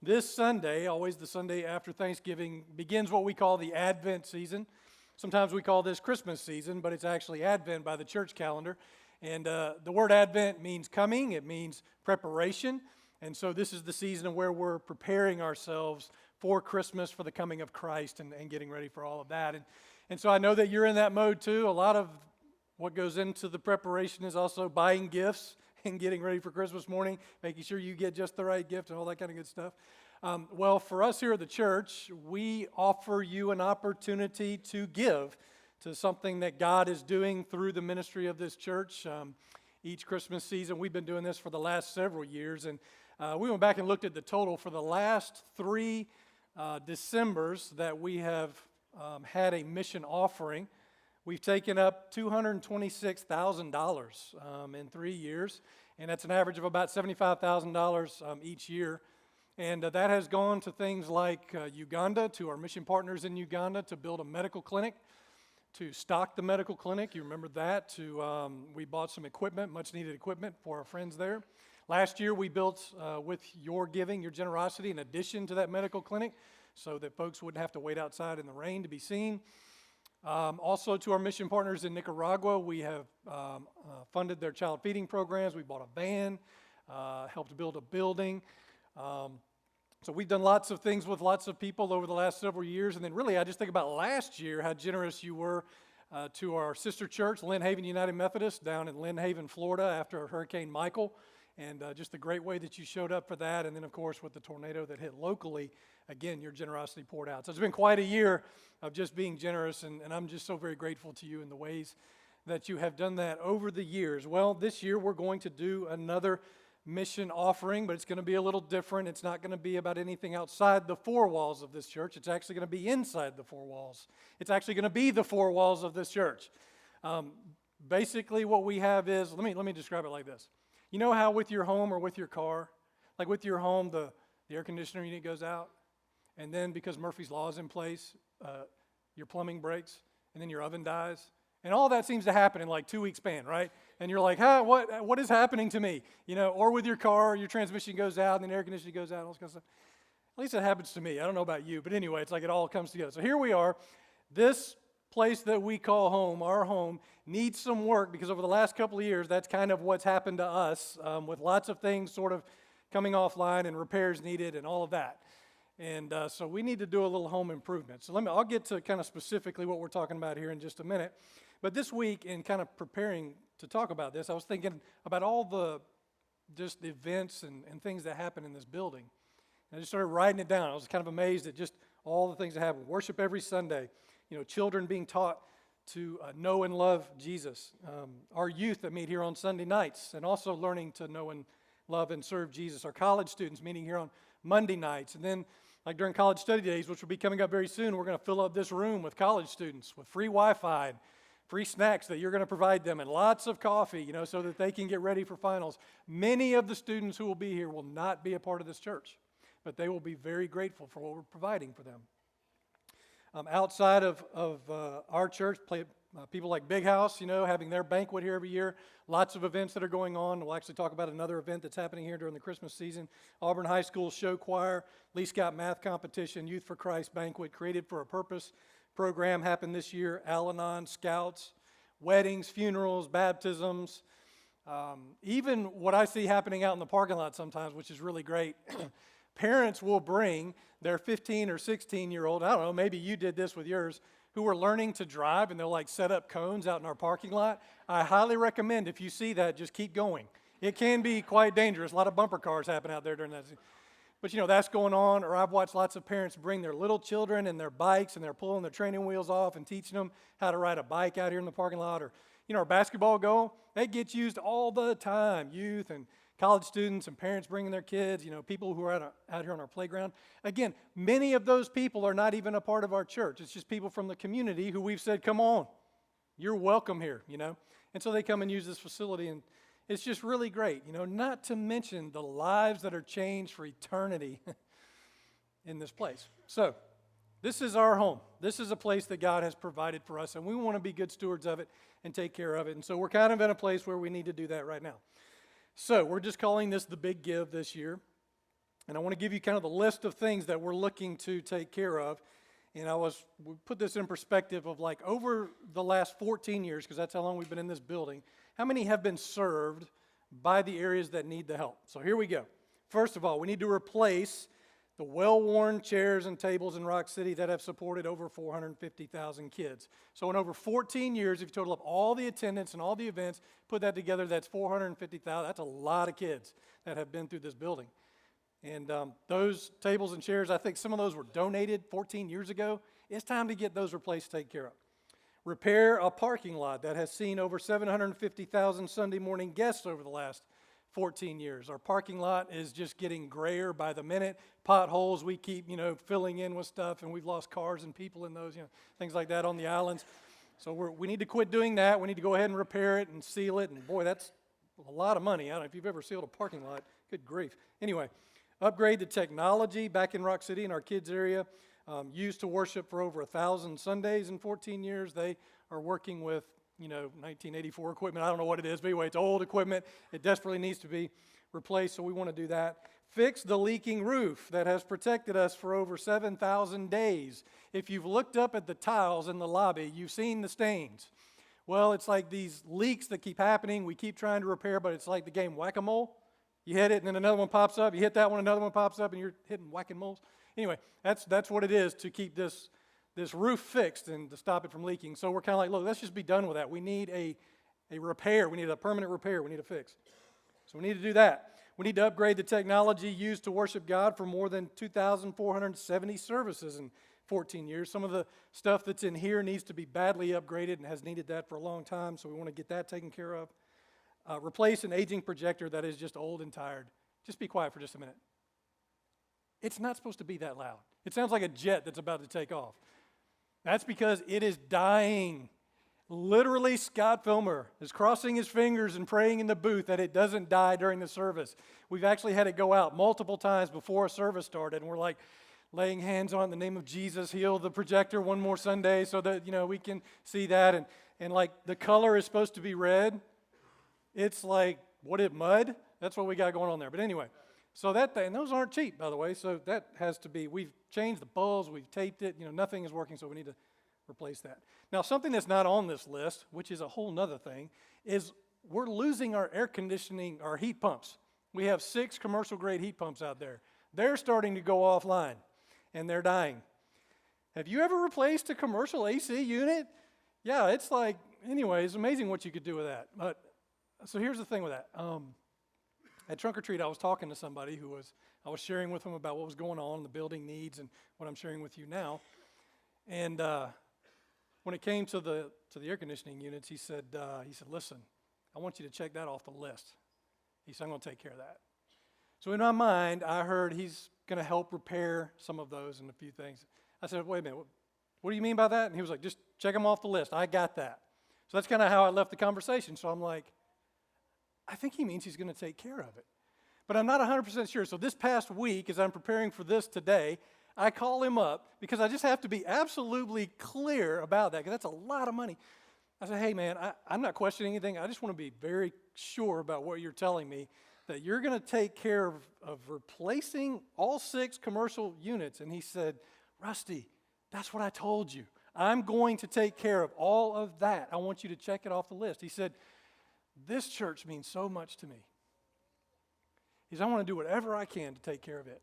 This Sunday, always the Sunday after Thanksgiving, begins what we call the Advent season. Sometimes we call this Christmas season, but it's actually Advent by the church calendar. And the word Advent means coming, it means preparation. And so this is the season where we're preparing ourselves for Christmas, for the coming of Christ, and getting ready for all of that. And so I know that you're in that mode too. A lot of what goes into the preparation is also buying gifts and getting ready for Christmas morning, making sure you get just the right gift and all that kind of good stuff. Well, for us here at the church, we offer you an opportunity to give to something that God is doing through the ministry of this church. Each Christmas season, we've been doing this for the last several years, and we went back and looked at the total for the last 3 Decembers that we have had a mission offering. We've taken up $226,000 in 3 years, and that's an average of about $75,000 each year. And that has gone to things like Uganda, to our mission partners in Uganda, to build a medical clinic, to stock the medical clinic. You remember that? We bought some equipment, much needed equipment for our friends there. Last year we built, with your giving, your generosity, an addition to that medical clinic so that folks wouldn't have to wait outside in the rain to be seen. Also to our mission partners in Nicaragua, we have funded their child feeding programs. We bought a van, helped build a building. So we've done lots of things with lots of people over the last several years. And then really I just think about last year, how generous you were to our sister church, Lynn Haven United Methodist, down in Lynn Haven, Florida, after Hurricane Michael. And just the great way that you showed up for that. And then, of course, with the tornado that hit locally, again, your generosity poured out. So it's been quite a year of just being generous, and I'm just so very grateful to you in the ways that you have done that over the years. Well, this year we're going to do another mission offering, but it's going to be a little different. It's not going to be about anything outside the 4 walls of this church. It's actually going to be inside the 4 walls. It's actually going to be the 4 walls of this church. Basically, what we have is, let me describe it like this. You know how with your home or with your car, like with your home, the air conditioner unit goes out, and then because Murphy's Law is in place, your plumbing breaks, and then your oven dies, and all that seems to happen in like 2 week span, right? And you're like, what is happening to me? You know, or with your car, your transmission goes out, and then air conditioning goes out, and all this kind of stuff. At least it happens to me. I don't know about you, but anyway, it's like it all comes together. So here we are. This place that we call home, our home, needs some work because over the last couple of years, that's kind of what's happened to us with lots of things sort of coming offline and repairs needed and all of that. And so we need to do a little home improvement. So I'll get to kind of specifically what we're talking about here in just a minute. But this week, in kind of preparing to talk about this, I was thinking about all the just events and things that happen in this building. And I just started writing it down. I was kind of amazed at just all the things that happen. Worship every Sunday. You know, children being taught to know and love Jesus. Our youth that meet here on Sunday nights and also learning to know and love and serve Jesus. Our college students meeting here on Monday nights. And then, like during college study days, which will be coming up very soon, we're going to fill up this room with college students with free Wi-Fi and free snacks that you're going to provide them and lots of coffee, you know, so that they can get ready for finals. Many of the students who will be here will not be a part of this church, but they will be very grateful for what we're providing for them. Outside of our church, people like Big House, you know, having their banquet here every year. Lots of events that are going on. We'll actually talk about another event that's happening here during the Christmas season. Auburn High School Show Choir, Lee Scott Math Competition, Youth for Christ Banquet, Created for a Purpose program happened this year. Al-Anon, Scouts, weddings, funerals, baptisms. Even what I see happening out in the parking lot sometimes, which is really great. Parents will bring their 15 or 16-year-old, I don't know, maybe you did this with yours, who are learning to drive, and they'll like set up cones out in our parking lot. I highly recommend, if you see that, just keep going. It can be quite dangerous. A lot of bumper cars happen out there during that. But, you know, that's going on. Or I've watched lots of parents bring their little children and their bikes, and they're pulling their training wheels off and teaching them how to ride a bike out here in the parking lot. Or, you know, our basketball goal, that gets used all the time. Youth and college students and parents bringing their kids, you know, people who are out here on our playground. Again, many of those people are not even a part of our church. It's just people from the community who we've said, come on, you're welcome here, you know. And so they come and use this facility, and it's just really great, you know, not to mention the lives that are changed for eternity in this place. So this is our home. This is a place that God has provided for us, and we want to be good stewards of it and take care of it. And so we're kind of in a place where we need to do that right now. So we're just calling this the Big Give this year. And I want to give you kind of the list of things that we're looking to take care of. And we put this in perspective of like over the last 14 years, because that's how long we've been in this building, how many have been served by the areas that need the help? So here we go. First of all, we need to replace the well-worn chairs and tables in Rock City that have supported over 450,000 kids. So in over 14 years, if you total up all the attendance and all the events, put that together, that's 450,000. That's a lot of kids that have been through this building. And those tables and chairs, I think some of those were donated 14 years ago. It's time to get those replaced, taken care of. Repair a parking lot that has seen over 750,000 Sunday morning guests over the last 14 years. Our parking lot is just getting grayer by the minute. Potholes we keep, filling in with stuff, and we've lost cars and people in those, things like that on the islands. So we need to quit doing that. We need to go ahead and repair it and seal it. And boy, that's a lot of money. I don't know if you've ever sealed a parking lot. Good grief. Anyway, upgrade the technology back in Rock City in our kids area. Used to worship for over 1,000 Sundays in 14 years. They are working with 1984 equipment. I don't know what it is, but anyway, it's old equipment. It desperately needs to be replaced, so we want to do that. Fix the leaking roof that has protected us for over 7,000 days. If you've looked up at the tiles in the lobby, you've seen the stains. Well, it's like these leaks that keep happening. We keep trying to repair, but it's like the game whack-a-mole. You hit it, and then another one pops up. You hit that one, another one pops up, and you're hitting whacking moles. Anyway, that's what it is to keep this roof fixed and to stop it from leaking. So we're kind of like, look, let's just be done with that. We need a repair. We need a permanent repair. We need a fix. So we need to do that. We need to upgrade the technology used to worship God for more than 2,470 services in 14 years. Some of the stuff that's in here needs to be badly upgraded and has needed that for a long time, so we want to get that taken care of. Replace an aging projector that is just old and tired. Just be quiet for just a minute. It's not supposed to be that loud. It sounds like a jet that's about to take off. That's because it is dying. Literally, Scott Filmer is crossing his fingers and praying in the booth that it doesn't die during the service. We've actually had it go out multiple times before a service started, and we're like laying hands on it in the name of Jesus, heal the projector one more Sunday so that, we can see that. And like the color is supposed to be red. It's like, mud? That's what we got going on there. But anyway, so that thing, and those aren't cheap, by the way, so that has to be, we've changed the bulbs, we've taped it, nothing is working, so we need to replace that. Now, something that's not on this list, which is a whole nother thing, is we're losing our air conditioning, our heat pumps. We have 6 commercial-grade heat pumps out there. They're starting to go offline, and they're dying. Have you ever replaced a commercial AC unit? Yeah, it's like, anyway, it's amazing what you could do with that. But so here's the thing with that. At Trunk or Treat, I was talking to somebody I was sharing with them about what was going on, the building needs, and what I'm sharing with you now. And when it came to the air conditioning units, he said, listen, I want you to check that off the list. He said, I'm going to take care of that. So in my mind, I heard he's going to help repair some of those and a few things. I said, wait a minute, what do you mean by that? And he was like, just check them off the list. I got that. So that's kind of how I left the conversation. So I'm like, I think he means he's going to take care of it. But I'm not 100% sure. So this past week, as I'm preparing for this today, I call him up because I just have to be absolutely clear about that because that's a lot of money. I said, hey, man, I'm not questioning anything. I just want to be very sure about what you're telling me, that you're going to take care of replacing all 6 commercial units. And he said, Rusty, that's what I told you. I'm going to take care of all of that. I want you to check it off the list. He said, this church means so much to me. He said, I want to do whatever I can to take care of it.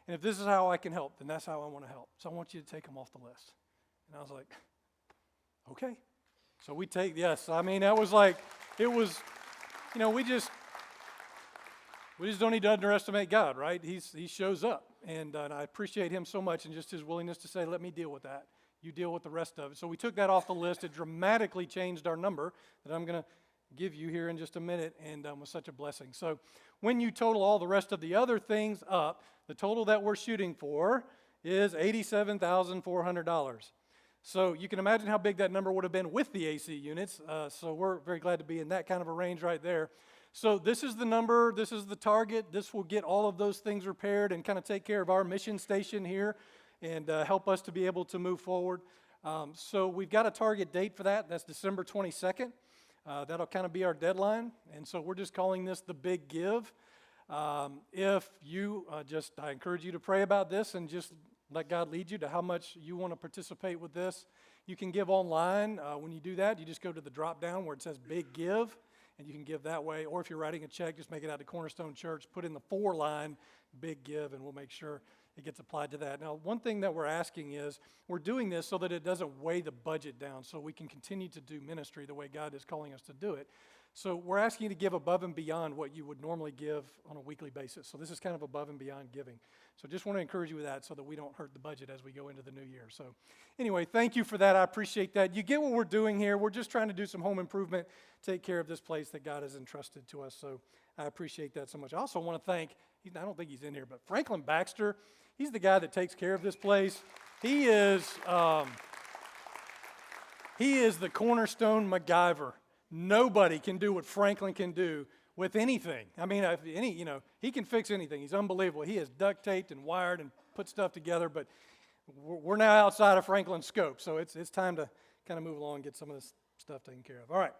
And if this is how I can help, then that's how I want to help. So I want you to take them off the list. And I was like, okay. So that was like, it was, we just don't need to underestimate God, right? He shows up. And I appreciate him so much and just his willingness to say, let me deal with that. You deal with the rest of it. So we took that off the list. It dramatically changed our number that I'm going to give you here in just a minute, and was such a blessing. So when you total all the rest of the other things up, the total that we're shooting for is $87,400. So you can imagine how big that number would have been with the AC units. So we're very glad to be in that kind of a range right there. So this is the number, this is the target. This will get all of those things repaired and kind of take care of our mission station here and help us to be able to move forward. So we've got a target date for that. That's December 22nd. That'll kind of be our deadline. And so we're just calling this the Big Give. If you I encourage you to pray about this and just let God lead you to how much you want to participate with this. You can give online. When you do that, you just go to the drop down where it says Big Give, and you can give that way. Or if you're writing a check, just make it out to Cornerstone Church, put in the 4 line Big Give, and we'll make sure it gets applied to that. Now, one thing that we're asking is we're doing this so that it doesn't weigh the budget down, so we can continue to do ministry the way God is calling us to do it. So we're asking you to give above and beyond what you would normally give on a weekly basis. So this is kind of above and beyond giving. So just want to encourage you with that so that we don't hurt the budget as we go into the new year. So anyway, thank you for that. I appreciate that. You get what we're doing here. We're just trying to do some home improvement, take care of this place that God has entrusted to us. So I appreciate that so much. I also want to thank, I don't think he's in here, but Franklin Baxter. He's the guy that takes care of this place. He is the Cornerstone MacGyver. Nobody can do what Franklin can do with anything. I mean, he can fix anything. He's unbelievable. He has duct taped and wired and put stuff together, but we're now outside of Franklin's scope, so it's time to kind of move along and get some of this stuff taken care of. All right.